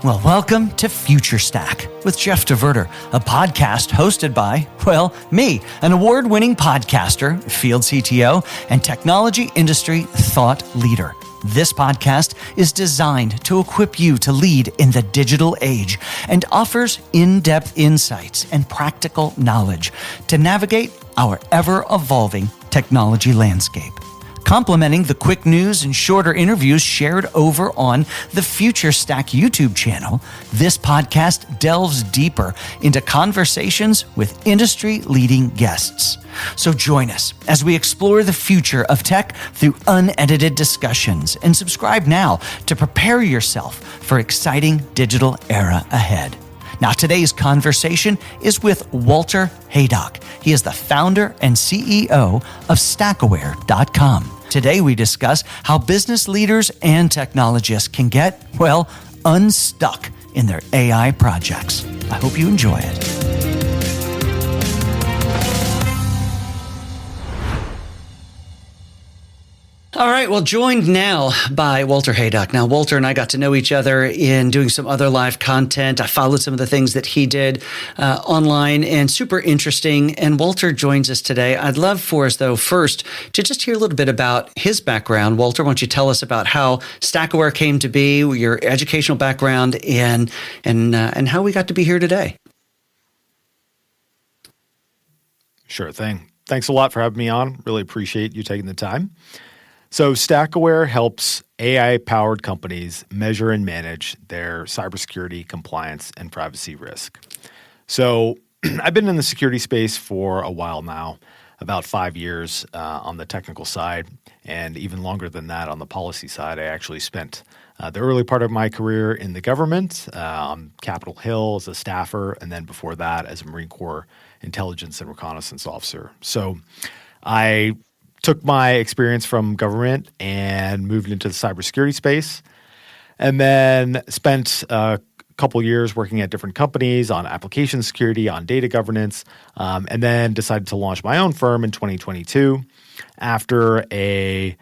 Well, welcome to Future Stack with Jeff DeVerter, a podcast hosted by, well, me, an award-winning podcaster, field CTO, and technology industry thought leader. This podcast is designed to equip you to lead in the digital age and offers in-depth insights and practical knowledge to navigate our ever-evolving technology landscape. Complementing the quick news and shorter interviews shared over on the Future Stack YouTube channel, this podcast delves deeper into conversations with industry-leading guests. So join us as we explore the future of tech through unedited discussions, and subscribe now to prepare yourself for exciting digital era ahead. Now, today's conversation is with Walter Haydock. He is the founder and CEO of StackAware.com. Today, we discuss how business leaders and technologists can get, well, unstuck in their AI projects. I hope you enjoy it. All right, well, joined now by Walter Haydock. Now, Walter and I got to know each other in doing some other live content. I followed some of the things that he did online, and super interesting. And Walter joins us today. I'd love for us, though, first to just hear a little bit about his background. Walter, why don't you tell us about how StackAware came to be, your educational background, and how we got to be here today? Sure thing. Thanks a lot for having me on. Really appreciate you taking the time. So StackAware helps AI-powered companies measure and manage their cybersecurity, compliance, and privacy risk. So I've been in the security space for a while now, about 5 years on the technical side, and even longer than that on the policy side. I actually spent the early part of my career in the government, on Capitol Hill as a staffer, and then before that as a Marine Corps intelligence and reconnaissance officer. So I took my experience from government and moved into the cybersecurity space, and then spent a couple years working at different companies on application security, on data governance, and then decided to launch my own firm in 2022 after a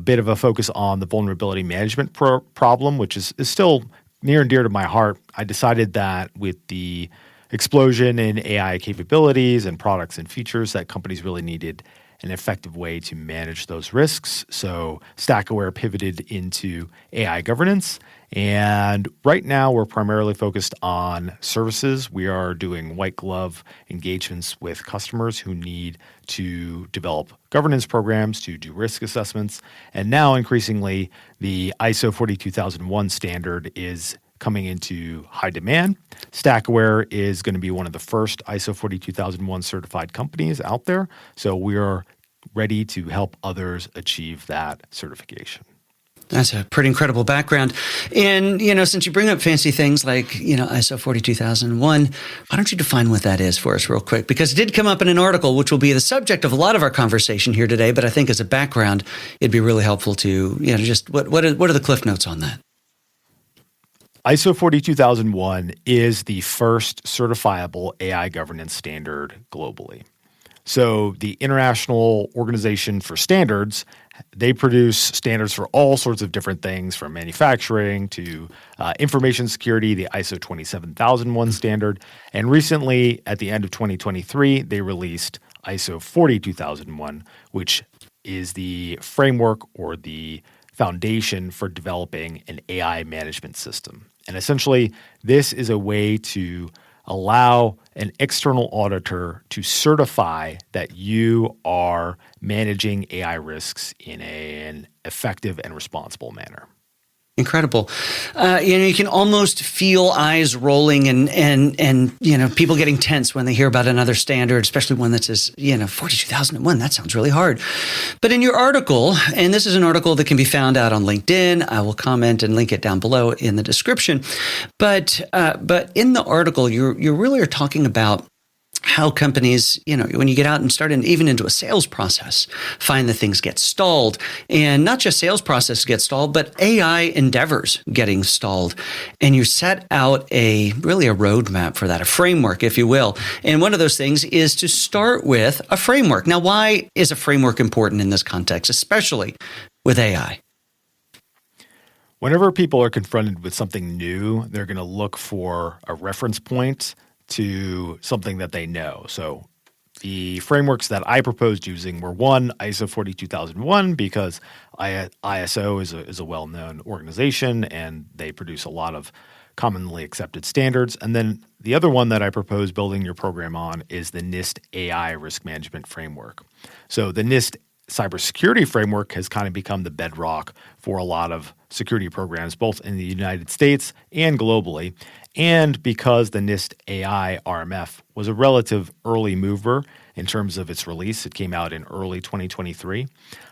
bit of a focus on the vulnerability management problem, which is still near and dear to my heart. I decided that with the explosion in AI capabilities and products and features, that companies really needed an effective way to manage those risks. So StackAware pivoted into AI governance. And right now we're primarily focused on services. We are doing white glove engagements with customers who need to develop governance programs, to do risk assessments. And now increasingly the ISO 42001 standard is coming into high demand. StackAware is going to be one of the first ISO 42001 certified companies out there. So we are ready to help others achieve that certification. That's a pretty incredible background. And, since you bring up fancy things like, ISO 42001, why don't you define what that is for us real quick? Because it did come up in an article, which will be the subject of a lot of our conversation here today. But I think as a background, it'd be really helpful to, just what are the cliff notes on that? ISO 42001 is the first certifiable AI governance standard globally. So the International Organization for Standards, they produce standards for all sorts of different things, from manufacturing to information security, the ISO 27001 standard. And recently, at the end of 2023, they released ISO 42001, which is the framework or the foundation for developing an AI management system. And essentially, this is a way to allow an external auditor to certify that you are managing AI risks in an effective and responsible manner. Incredible. You can almost feel eyes rolling and people getting tense when they hear about another standard, especially one that says, 42001. That sounds really hard. But in your article, and this is an article that can be found out on LinkedIn, I will comment and link it down below in the description. But in the article, you really are talking about how companies, when you get out and start even into a sales process, find that things get stalled. And not just sales process gets stalled, but AI endeavors getting stalled. And you set out really a roadmap for that, a framework, if you will. And one of those things is to start with a framework. Now, why is a framework important in this context, especially with AI? Whenever people are confronted with something new, they're going to look for a reference point to something that they know. So the frameworks that I proposed using were one, ISO 42001, because ISO is a well-known organization and they produce a lot of commonly accepted standards. And then the other one that I propose building your program on is the NIST AI risk management framework. So the NIST cybersecurity framework has kind of become the bedrock for a lot of security programs, both in the United States and globally. And because the NIST AI RMF was a relative early mover in terms of its release, it came out in early 2023,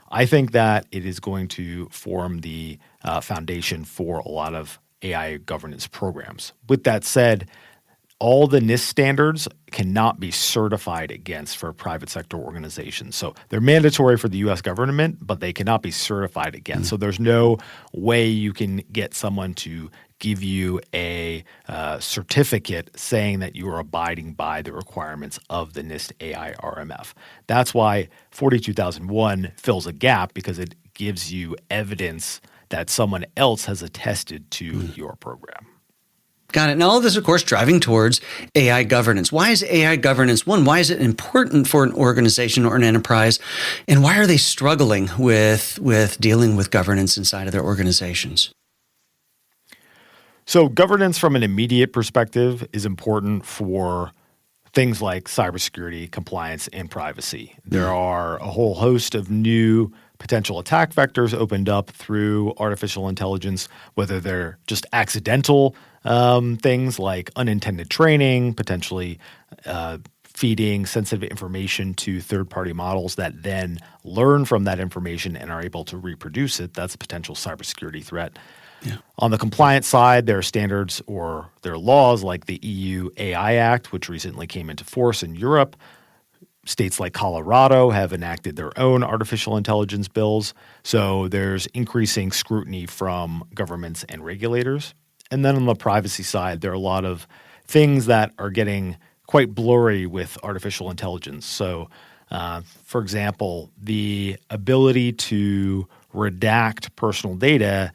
I think that it is going to form the foundation for a lot of AI governance programs. With that said, all the NIST standards cannot be certified against for private sector organizations. So they're mandatory for the U.S. government, but they cannot be certified against. So there's no way you can get someone to give you a certificate saying that you are abiding by the requirements of the NIST AI RMF. That's why 42001 fills a gap, because it gives you evidence that someone else has attested to your program. Got it. And all of this, of course, driving towards AI governance. Why is AI governance, one, why is it important for an organization or an enterprise? And why are they struggling with dealing with governance inside of their organizations? So governance from an immediate perspective is important for things like cybersecurity, compliance, and privacy. There are a whole host of new potential attack vectors opened up through artificial intelligence, whether they're just accidental things like unintended training, potentially feeding sensitive information to third-party models that then learn from that information and are able to reproduce it. That's a potential cybersecurity threat. Yeah. On the compliance side, there are standards or there are laws like the EU AI Act, which recently came into force in Europe. States like Colorado have enacted their own artificial intelligence bills. So there's increasing scrutiny from governments and regulators. And then on the privacy side, there are a lot of things that are getting quite blurry with artificial intelligence. So, for example, the ability to redact personal data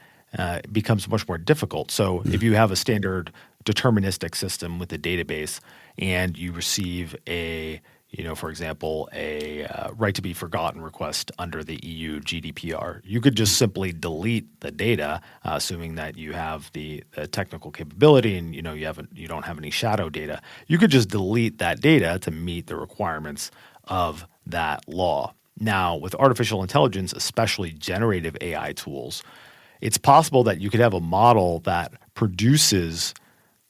becomes much more difficult. So if you have a standard deterministic system with a database and you receive for example, a right to be forgotten request under the EU GDPR, you could just simply delete the data, assuming that you have the technical capability and you don't have any shadow data. You could just delete that data to meet the requirements of that law. Now, with artificial intelligence, especially generative AI tools, it's possible that you could have a model that produces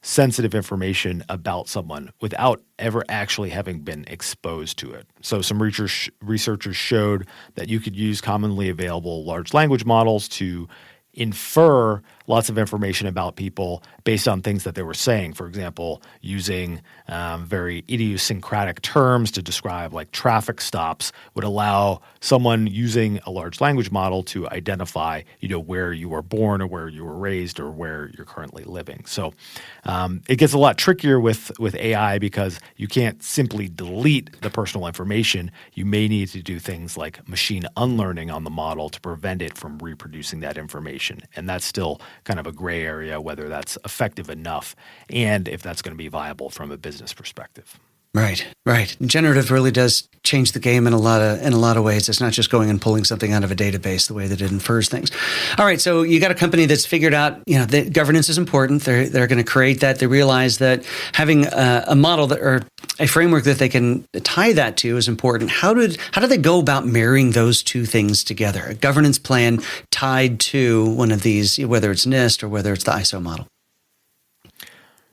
sensitive information about someone without ever actually having been exposed to it. So some researchers showed that you could use commonly available large language models to infer lots of information about people based on things that they were saying. For example, using very idiosyncratic terms to describe like traffic stops would allow someone using a large language model to identify, where you were born or where you were raised or where you're currently living. So it gets a lot trickier with AI because you can't simply delete the personal information. You may need to do things like machine unlearning on the model to prevent it from reproducing that information. And that's still kind of a gray area whether that's effective enough and if that's going to be viable from a business perspective. Right. Generative really does change the game in a lot of ways. It's not just going and pulling something out of a database the way that it infers things. All right, so you got a company that's figured out, that governance is important. They're going to create that. They realize that having a model or a framework that they can tie that to is important. How do they go about marrying those two things together? A governance plan tied to one of these, whether it's NIST or whether it's the ISO model.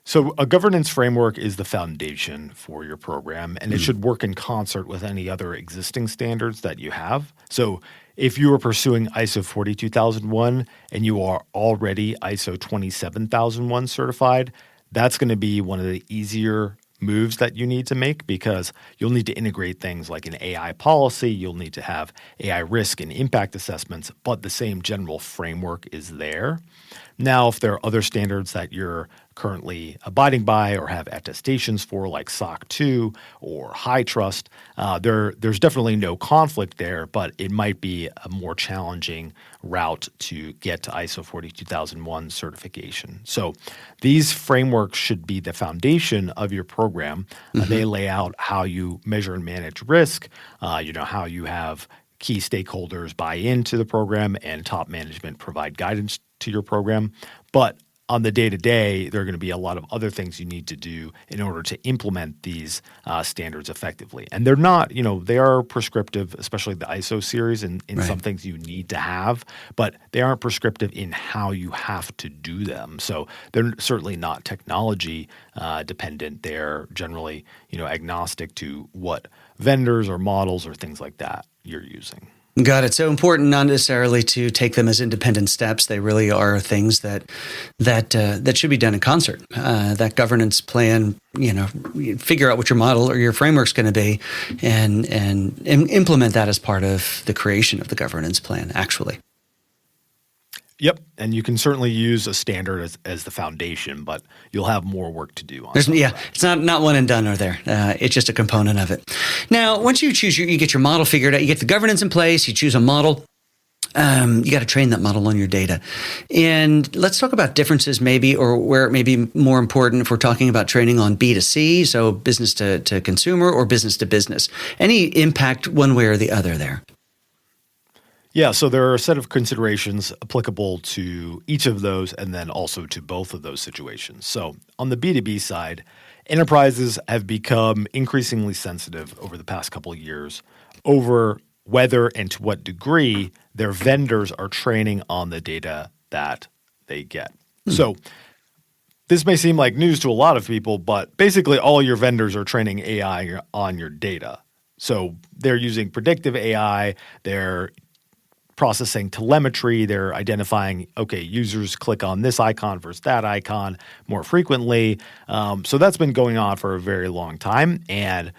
So a governance framework is the foundation for your program, and it should work in concert with any other existing standards that you have. So if you are pursuing ISO 42001 and you are already ISO 27001 certified, that's going to be one of the easier moves that you need to make because you'll need to integrate things like an AI policy, you'll need to have AI risk and impact assessments, but the same general framework is there. Now, if there are other standards that you're currently abiding by or have attestations for, like SOC 2 or High Trust, there's definitely no conflict there, but it might be a more challenging route to get to ISO 42001 certification. So these frameworks should be the foundation of your program. They lay out how you measure and manage risk, how you have key stakeholders buy into the program and top management provide guidance to your program. But on the day-to-day, there are going to be a lot of other things you need to do in order to implement these standards effectively. And they're not, they are prescriptive, especially the ISO series, and in some things you need to have, but they aren't prescriptive in how you have to do them. So they're certainly not technology dependent. They're generally, agnostic to what vendors or models or things like that you're using. Got it. So important not necessarily to take them as independent steps. They really are things that should be done in concert. That governance plan, figure out what your model or your framework's going to be, and implement that as part of the creation of the governance plan. Actually. Yep, and you can certainly use a standard as the foundation, but you'll have more work to do on it. It's not one and done or there. It's just a component of it. Now, once you choose, you get your model figured out, you get the governance in place, you choose a model. You got to train that model on your data. And let's talk about differences maybe, or where it may be more important if we're talking about training on B2C, so business to consumer or business to business. Any impact one way or the other there? Yeah, so there are a set of considerations applicable to each of those and then also to both of those situations. So on the B2B side, enterprises have become increasingly sensitive over the past couple of years over whether and to what degree their vendors are training on the data that they get. So this may seem like news to a lot of people, but basically all your vendors are training AI on your data. So they're using predictive AI, they're processing telemetry, they're identifying, okay, users click on this icon versus that icon more frequently. So that's been going on for a very long time. And,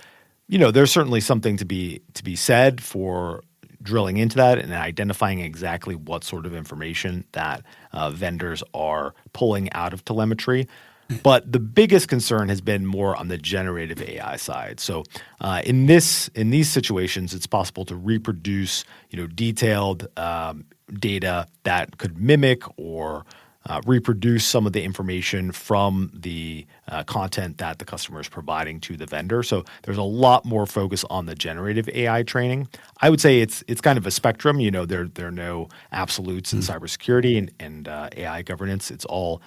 there's certainly something to be said for drilling into that and identifying exactly what sort of information that vendors are pulling out of telemetry. But the biggest concern has been more on the generative AI side. So in these situations, it's possible to reproduce, detailed data that could mimic or reproduce some of the information from the content that the customer is providing to the vendor. So there's a lot more focus on the generative AI training. I would say it's kind of a spectrum. There are no absolutes in cybersecurity and AI governance. It's all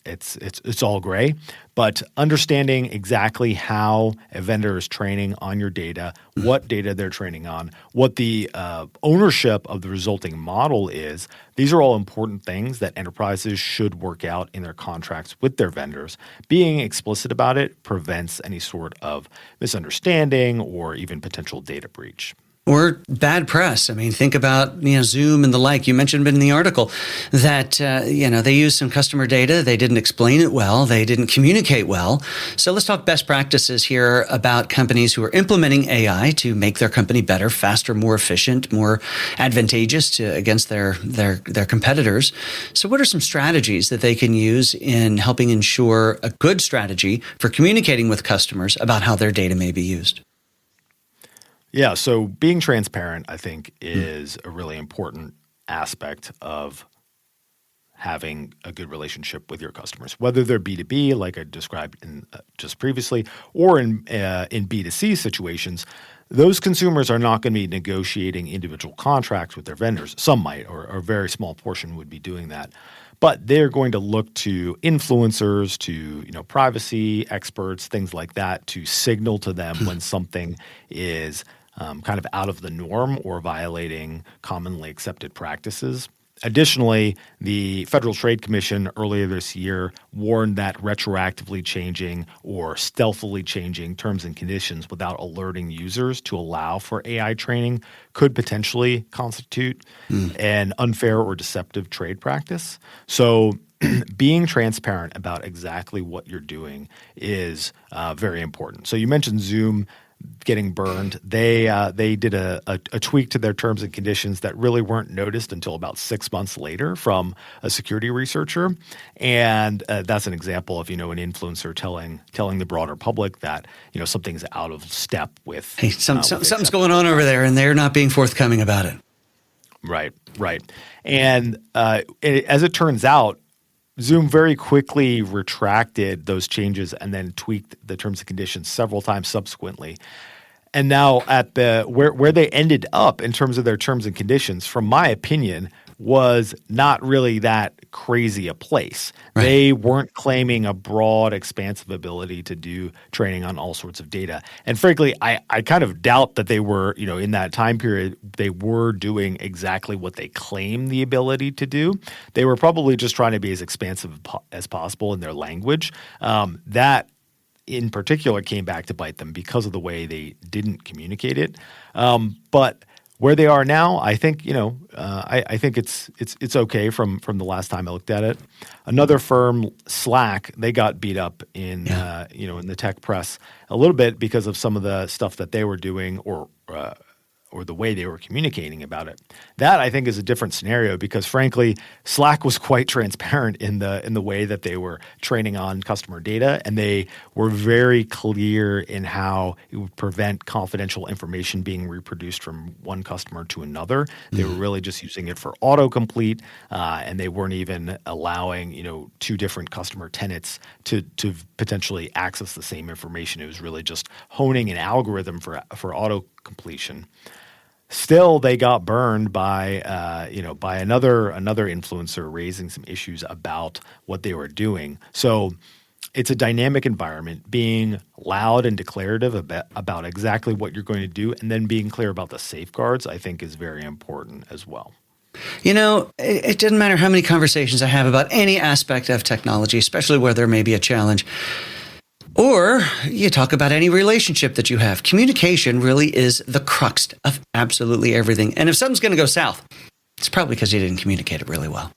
it's all gray. But understanding exactly how a vendor is training on your data, what data they're training on, what the ownership of the resulting model is, these are all important things that enterprises should work out in their contracts with their vendors. Being explicit about it prevents any sort of misunderstanding or even potential data breach. Or bad press. I mean, think about Zoom and the like. You mentioned in the article that they used some customer data. They didn't explain it well. They didn't communicate well. So let's talk best practices here about companies who are implementing AI to make their company better, faster, more efficient, more advantageous against their competitors. So what are some strategies that they can use in helping ensure a good strategy for communicating with customers about how their data may be used? Yeah, so being transparent, I think, is a really important aspect of having a good relationship with your customers, whether they're B2B, like I described just previously, or in B2C situations. Those consumers are not going to be negotiating individual contracts with their vendors. Some might, or a very small portion would be doing that. But they're going to look to influencers, to privacy experts, things like that, to signal to them when something is kind of out of the norm or violating commonly accepted practices. Additionally, the Federal Trade Commission earlier this year warned that retroactively changing or stealthily changing terms and conditions without alerting users to allow for AI training could potentially constitute an unfair or deceptive trade practice. So being transparent about exactly what you're doing is very important. So you mentioned Zoom. getting burned, they did a tweak to their terms and conditions that really weren't noticed until about 6 months later from a security researcher. And that's an example of, an influencer telling the broader public that, something's out of step with. Hey, something's going on over there, and they're not being forthcoming about it. Right. And as it turns out, Zoom very quickly retracted those changes and then tweaked the terms and conditions several times subsequently. And now at where they ended up in terms of their terms and conditions, from my opinion, was not really that crazy a place. Right. They weren't claiming a broad, expansive ability to do training on all sorts of data. And frankly, I kind of doubt that they were, in that time period, they were doing exactly what they claim the ability to do. They were probably just trying to be as expansive as possible in their language. That in particular came back to bite them because of the way they didn't communicate it. But where they are now, I think I think it's okay from the last time I looked at it. Another firm, Slack, they got beat up in in the tech press a little bit because of some of the stuff that they were doing or the way they were communicating about it. That I think is a different scenario because frankly, Slack was quite transparent in the way that they were training on customer data, and they were very clear in how it would prevent confidential information being reproduced from one customer to another. They were really just using it for autocomplete, and they weren't even allowing two different customer tenants to potentially access the same information. It was really just honing an algorithm for auto completion. Still, they got burned by another influencer raising some issues about what they were doing. So it's a dynamic environment. Being loud and declarative about exactly what you're going to do, and then being clear about the safeguards, I think, is very important as well. It doesn't matter how many conversations I have about any aspect of technology, especially where there may be a challenge. Or you talk about any relationship that you have. Communication really is the crux of absolutely everything. And if something's going to go south, it's probably because you didn't communicate it really well.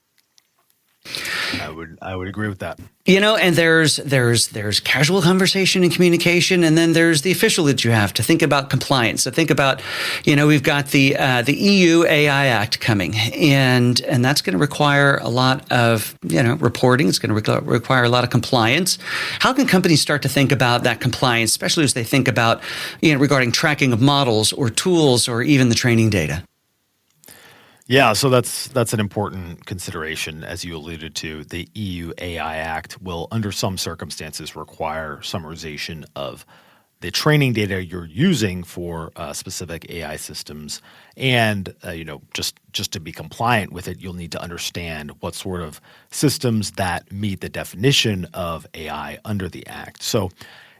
I would agree with that. And there's casual conversation and communication, and then there's the official that you have to think about compliance. So think about, we've got the EU AI Act coming, and that's going to require a lot of reporting. It's going to require a lot of compliance. How can companies start to think about that compliance, especially as they think about regarding tracking of models or tools or even the training data? Yeah, so that's an important consideration. As you alluded to, the EU AI Act will, under some circumstances, require summarization of the training data you're using for specific AI systems. And, just to be compliant with it, you'll need to understand what sort of systems that meet the definition of AI under the Act. So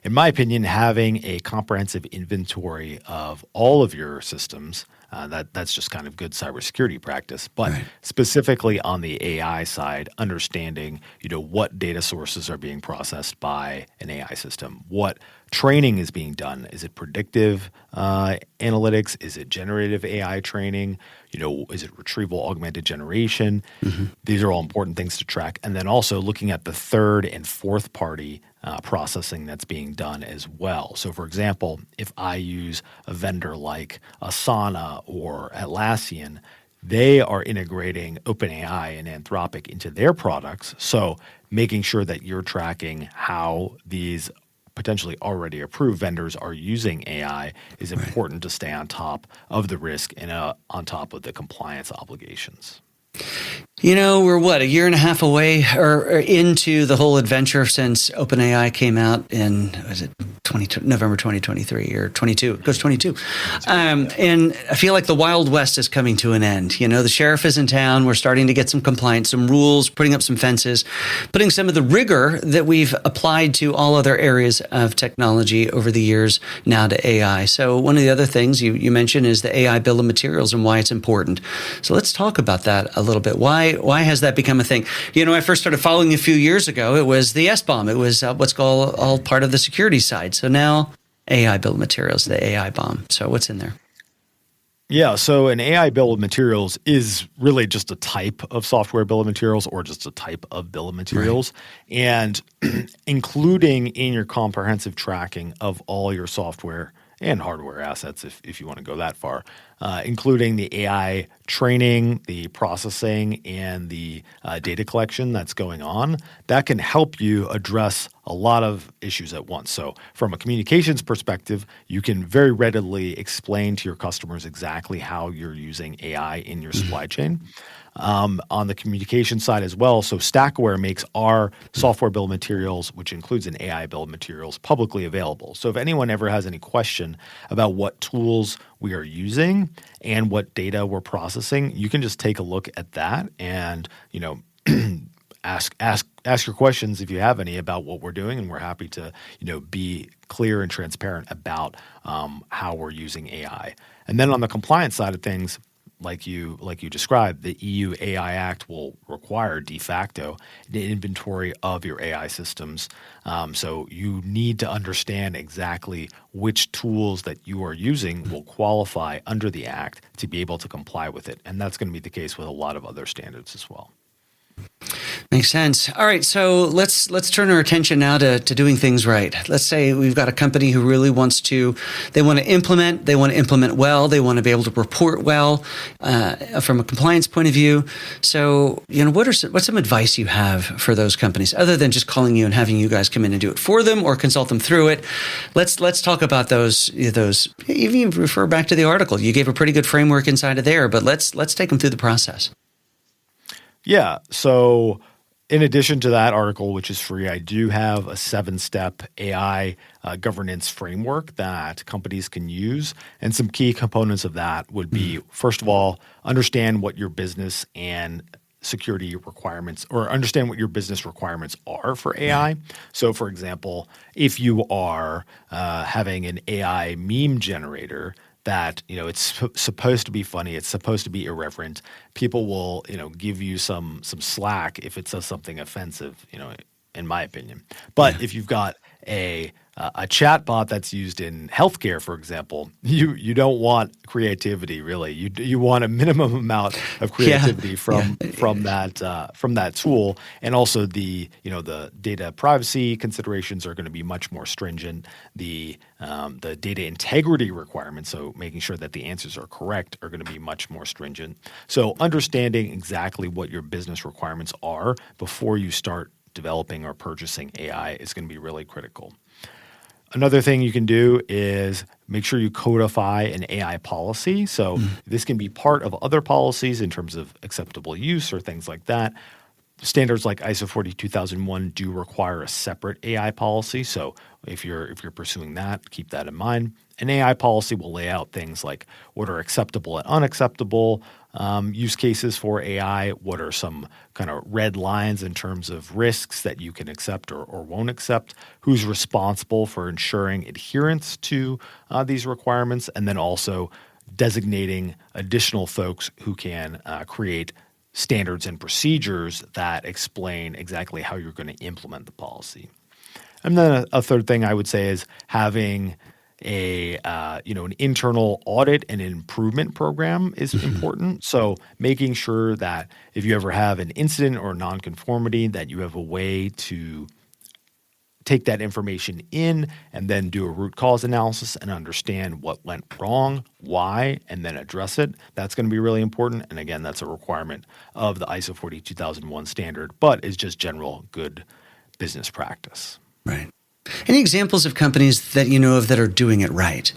in my opinion, having a comprehensive inventory of all of your systems, that's just kind of good cybersecurity practice. But right. Specifically on the AI side, understanding, what data sources are being processed by an AI system, what training is being done. Is it predictive analytics? Is it generative AI training? Is it retrieval augmented generation? Mm-hmm. These are all important things to track. And then also looking at the third and fourth party processing that's being done as well. So for example, if I use a vendor like Asana or Atlassian, they are integrating OpenAI and Anthropic into their products. So making sure that you're tracking how these potentially already approved vendors are using AI is important to stay on top of the risk and on top of the compliance obligations. We're a year and a half away or into the whole adventure since OpenAI came out in, November 2023 or 22? It goes 22. And I feel like the Wild West is coming to an end. The sheriff is in town. We're starting to get some compliance, some rules, putting up some fences, putting some of the rigor that we've applied to all other areas of technology over the years now to AI. So one of the other things you mentioned is the AI bill of materials and why it's important. So let's talk about that a little bit. Why has that become a thing? I first started following a few years ago. It was the SBOM. It was what's called all part of the security side. So now AI bill of materials, the AI bomb. So what's in there? Yeah, so an AI bill of materials is really just a type of software bill of materials or just a type of bill of materials. Right. And including in your comprehensive tracking of all your software and hardware assets if you want to go that far, including the AI training, the processing, and the data collection that's going on. That can help you address a lot of issues at once. So from a communications perspective, you can very readily explain to your customers exactly how you're using AI in your supply chain. On the communication side as well, so StackAware makes our software bill of materials, which includes an AI bill of materials, publicly available. So if anyone ever has any question about what tools we are using and what data we're processing, you can just take a look at that and, ask your questions if you have any about what we're doing, and we're happy to, be clear and transparent about how we're using AI. And then on the compliance side of things, like you described, the EU AI Act will require de facto the inventory of your AI systems. So you need to understand exactly which tools that you are using will qualify under the Act to be able to comply with it. And that's going to be the case with a lot of other standards as well. Makes sense. All right, so let's turn our attention now to doing things right. Let's say we've got a company who really wants to implement well, they want to be able to report well from a compliance point of view. So, what's some advice you have for those companies other than just calling you and having you guys come in and do it for them or consult them through it? Let's talk about those. Even refer back to the article. You gave a pretty good framework inside of there, but let's take them through the process. Yeah. So in addition to that article, which is free, I do have a 7-step AI governance framework that companies can use. And some key components of that would be, first of all, understand what your business and security requirements, or understand what your business requirements are for AI. So for example, if you are having an AI meme generator that, it's supposed to be funny, it's supposed to be irreverent, people will, give you some slack if it says something offensive, in my opinion. But if you've got a chat bot that's used in healthcare, for example, you don't want creativity really. You want a minimum amount of creativity from that tool, and also the data privacy considerations are going to be much more stringent. The data integrity requirements, so making sure that the answers are correct, are going to be much more stringent. So understanding exactly what your business requirements are before you start developing or purchasing AI is going to be really critical. Another thing you can do is make sure you codify an AI policy. So this can be part of other policies in terms of acceptable use or things like that. Standards like ISO 42001 do require a separate AI policy. So if you're pursuing that, keep that in mind. An AI policy will lay out things like what are acceptable and unacceptable use cases for AI, what are some kind of red lines in terms of risks that you can accept or won't accept, who's responsible for ensuring adherence to these requirements, and then also designating additional folks who can create standards and procedures that explain exactly how you're going to implement the policy. And then a third thing I would say is having an internal audit and improvement program is important. So making sure that if you ever have an incident or nonconformity, that you have a way to take that information in and then do a root cause analysis and understand what went wrong, why, and then address it. That's going to be really important. And again, that's a requirement of the ISO 42001 standard, but is just general good business practice. Right. Any examples of companies that you know of that are doing it right?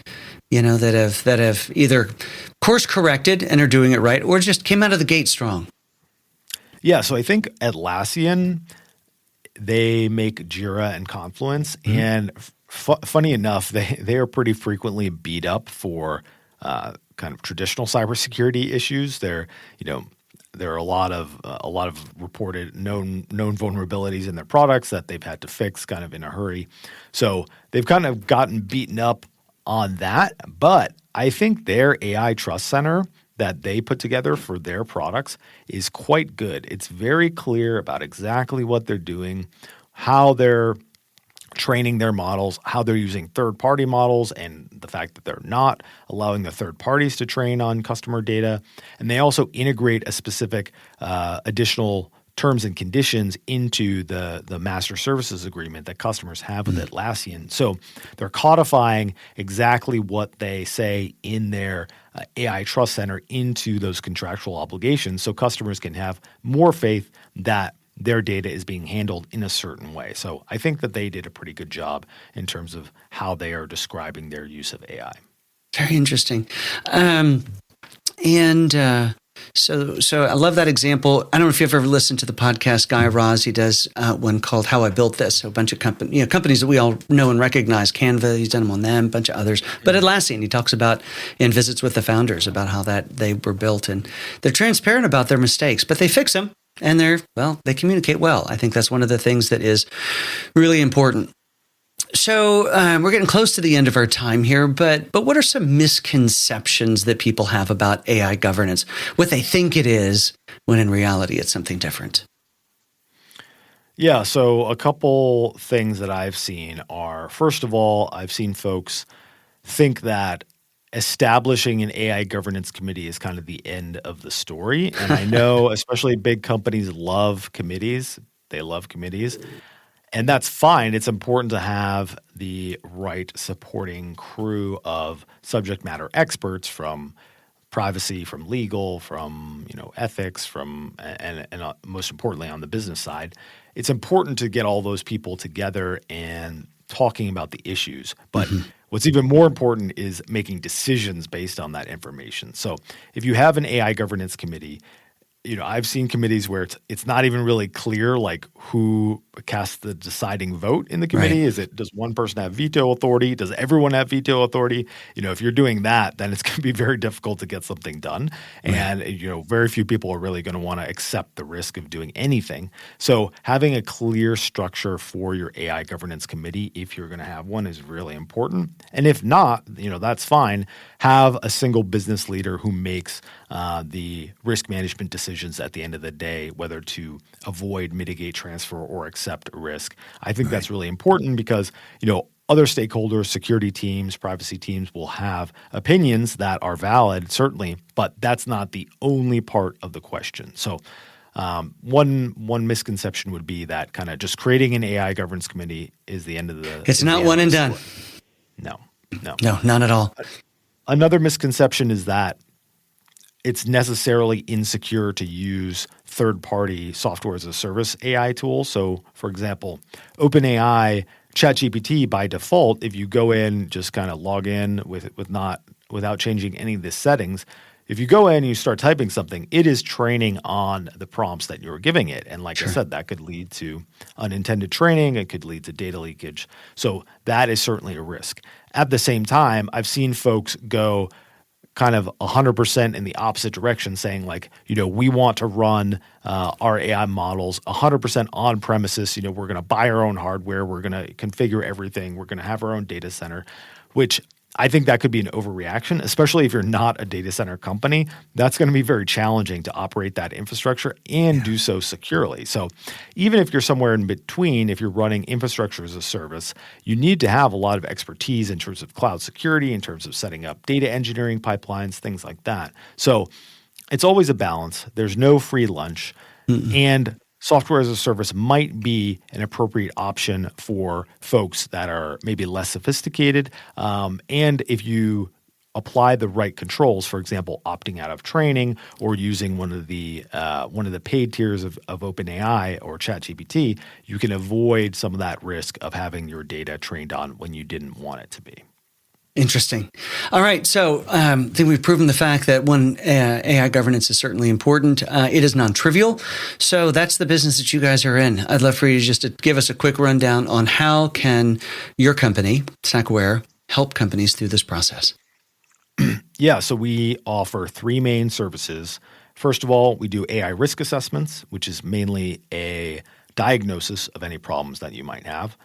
That have either course corrected and are doing it right, or just came out of the gate strong? Yeah, so I think Atlassian, they make Jira and Confluence, and funny enough, they are pretty frequently beat up for kind of traditional cybersecurity issues. There are a lot of reported known vulnerabilities in their products that they've had to fix kind of in a hurry. So they've kind of gotten beaten up on that. But I think their AI Trust Center that they put together for their products is quite good. It's very clear about exactly what they're doing, how they're training their models, how they're using third-party models, and the fact that they're not allowing the third parties to train on customer data. And they also integrate a specific additional terms and conditions into the master services agreement that customers have with Atlassian. So they're codifying exactly what they say in their AI Trust Center into those contractual obligations so customers can have more faith that their data is being handled in a certain way. So I think that they did a pretty good job in terms of how they are describing their use of AI. Very interesting. So I love that example. I don't know if you've ever listened to the podcast Guy Raz. He does one called How I Built This. So a bunch of companies that we all know and recognize. Canva, he's done them on them, a bunch of others. But Atlassian, he talks about in visits with the founders about how that they were built. And they're transparent about their mistakes, but they fix them. And they communicate well. I think that's one of the things that is really important. So we're getting close to the end of our time here, but what are some misconceptions that people have about AI governance? What they think it is, when in reality it's something different? Yeah, so a couple things that I've seen are, first of all, I've seen folks think that establishing an AI governance committee is kind of the end of the story. And I know especially big companies love committees. They love committees. And that's fine. It's important to have the right supporting crew of subject matter experts from privacy, from legal, from ethics, and most importantly on the business side. It's important to get all those people together and talking about the issues. But what's even more important is making decisions based on that information. So if you have an AI governance committee, I've seen committees where it's not even really clear like who casts the deciding vote in the committee. Right. Does one person have veto authority? Does everyone have veto authority? If you're doing that, then it's going to be very difficult to get something done. Right. And very few people are really going to want to accept the risk of doing anything. So having a clear structure for your AI governance committee, if you're going to have one, is really important. And if not, that's fine. Have a single business leader who makes the risk management decisions at the end of the day, whether to avoid, mitigate, transfer, or accept risk. I think that's really important because, other stakeholders, security teams, privacy teams will have opinions that are valid, certainly, but that's not the only part of the question. So one misconception would be that kind of just creating an AI governance committee is the end of the— It's not one and done. No, not at all. Another misconception is that it's necessarily insecure to use third-party software as a service AI tools. So, for example, OpenAI, ChatGPT by default, if you go in, just kind of log in without changing any of the settings, if you go in and you start typing something, it is training on the prompts that you're giving it. And like I said, that could lead to unintended training. It could lead to data leakage. So that is certainly a risk. At the same time, I've seen folks go kind of 100% in the opposite direction, saying like, we want to run our AI models 100% on premises. We're going to buy our own hardware. We're going to configure everything. We're going to have our own data center, which I think that could be an overreaction, especially if you're not a data center company. That's going to be very challenging to operate that infrastructure and do so securely. So even if you're somewhere in between, if you're running infrastructure as a service, you need to have a lot of expertise in terms of cloud security, in terms of setting up data engineering pipelines, things like that. So it's always a balance. There's no free lunch. And software as a service might be an appropriate option for folks that are maybe less sophisticated. And if you apply the right controls, for example, opting out of training or using one of the paid tiers of OpenAI or ChatGPT, you can avoid some of that risk of having your data trained on when you didn't want it to be. Interesting. All right. So I think we've proven the fact that AI governance is certainly important. It is non-trivial. So that's the business that you guys are in. I'd love for you just to give us a quick rundown on how can your company, StackAware, help companies through this process. Yeah. So we offer three main services. First of all, we do AI risk assessments, which is mainly a diagnosis of any problems that you might have.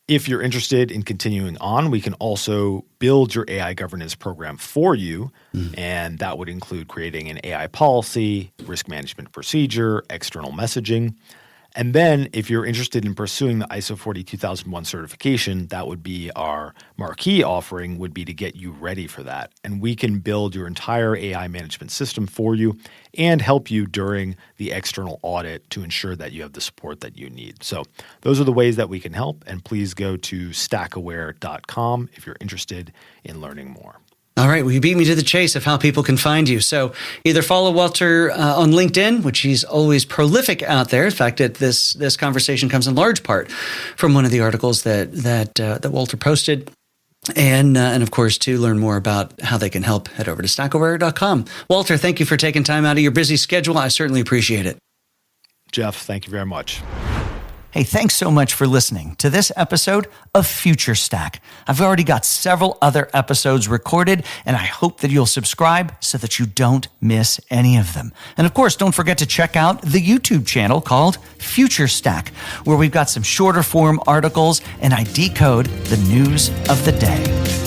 If you're interested in continuing on, we can also build your AI governance program for you, and that would include creating an AI policy, risk management procedure, external messaging. And then if you're interested in pursuing the ISO 42001 certification, that would be our marquee offering, would be to get you ready for that. And we can build your entire AI management system for you and help you during the external audit to ensure that you have the support that you need. So those are the ways that we can help. And please go to StackAware.com if you're interested in learning more. All right. Well, you beat me to the chase of how people can find you. So either follow Walter on LinkedIn, which he's always prolific out there. In fact, this conversation comes in large part from one of the articles that Walter posted. And of course, to learn more about how they can help, head over to StackAware.com. Walter, thank you for taking time out of your busy schedule. I certainly appreciate it. Jeff, thank you very much. Hey, thanks so much for listening to this episode of Future Stack. I've already got several other episodes recorded, and I hope that you'll subscribe so that you don't miss any of them. And of course, don't forget to check out the YouTube channel called Future Stack, where we've got some shorter form articles and I decode the news of the day.